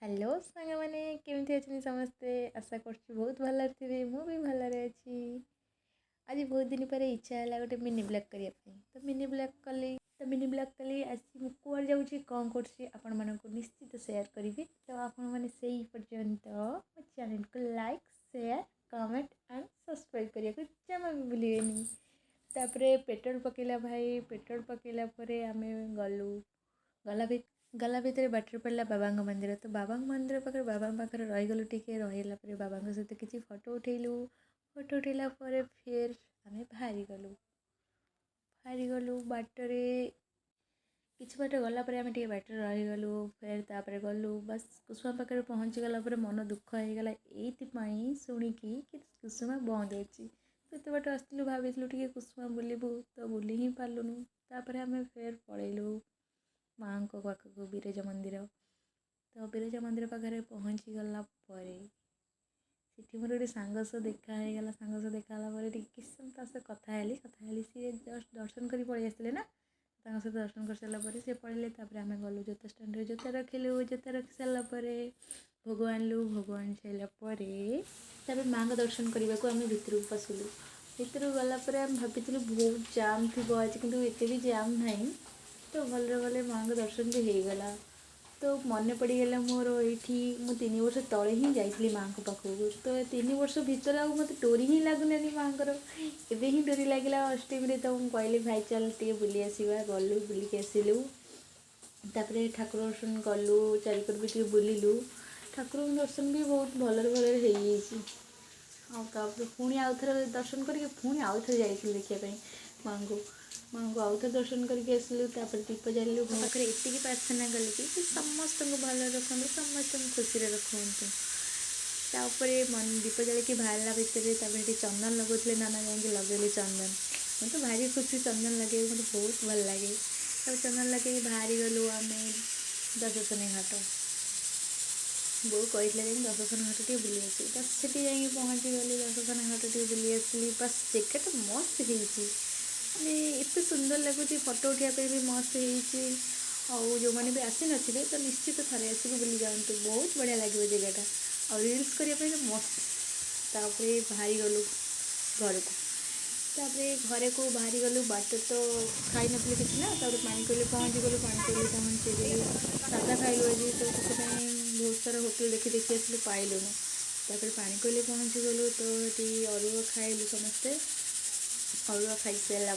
Hello सांग मैंने केमती अच्छे समस्ते आशा करछु बहुत भल थे मु भी भलरे अच्छी। आज बहुत दिन पर इच्छा है गोटे मिनी ब्लॉग करने तो मिनी ब्लॉग कली आसी मु कुआर जाऊँगी कौन कर निश्चित शेयर करी तो आपण मैंने से पर्यंत मो चैनल को like share comment and subscribe करने को जमा भी भूलेनि। तापरे पेट्रोल पकेला भाई पेट्रोल पकेला परे आमे गलु गला भितर बाटर पड़ा बाबा मंदिर तो बाबा मंदिर पाखे बाबा पाखे रहीगलु टिके रहीगला बाबा सहित किसी फोटो उठेलु फोटो उठेला फिर आमे बाहरी गलु बाटरे किसी बाट गला आम टे बाट रहीगलु फिर तापर गलु बस कुसुमा पाखे पहुँची गला मन दुख हो गला ये शुणिकी कि कुसुमा बंद अच्छी तो ये बाट आसलु भाई टे कुसुमा बुलबू तो बुली ही पार्लुनु तापर आम फिर पलैलु माँ को पाखक बिरजा मंदिर तो बिरजा मंदिर पाखे पहुँची गला मोर गोटे सांग सह देखागला सांग सह देखाला किस समय कथा हेली सी जस्ट दर्शन कर पलि आसते ना सहित दर्शन कर सारापर सी पढ़े आम गलु जोता स्टाण्ड जोता रखिलु जोता रखी सारापर भोग आणलु भोग आनी सारापर माँ को दर्शन करने को आम भितर पशिलु भितर गलापर आम भाई बहुत जाम थी आज कितु एत भी जाम ना तो भले भले माँ को दर्शन भी हो गला। तो मन पड़गला मोर ये मु 3 वर्ष तले ही जाइली माँ को पाखक तो 3 वर्ष भितर आ मत डोरी ही लगुनि माँ एवं ही डोरी लगे अष्टमी तो मुझे कहली भाई चल टे बुली आसवा गलु बुलिक आसलु तापर ठाकुर दर्शन कलु चारिकट भी बुलिलु ठाकुर दर्शन भी बहुत भलरे भलरे हो पुणी आउ थे दर्शन करके पुणी आउ थे जाइए देखापी माँ को आउ थे दर्शन करके आसलु तापर दीप जालु पाखे एति प्रार्थना कली कि समस्त भल रखु समस्त खुशी रखु तापर मन दीप जालिक बाहर भितर चंदन लगुले नाना जाए लगे चंदन मैं तो भारी खुशी चंदन लगे मतलब बहुत भल लगे तब चंदन लगे बाहरी गलु आम दशसनी घाट बो कही दशसन घाट टे बुली आस बस से पहुँची गली दशसन घाट टे बुली आसली बस जैकेट मस्त हो एत सुंदर लगुच फोटो उठापी भी मस्त हो जो मैंने भी आसी नी तो निश्चित थे आसिक बुली जातु बहुत बढ़िया लगे जगटा और रील्स करने तो मस्त तापर बाहरी गलु घर को तापर घर को बाहरी गलु बाट तो खाई नी किसी ना तापर पानी कोली पहुँची गलु पानी कोली पहुँची सादा खाइलु आज तो से बहुत सारा होटेल देखी देखी आसलु पाइलुनु तापर पानी कोली पहुँची गलु तो ये अरुआ खाइलु समस्ते अरुआ खाई सारा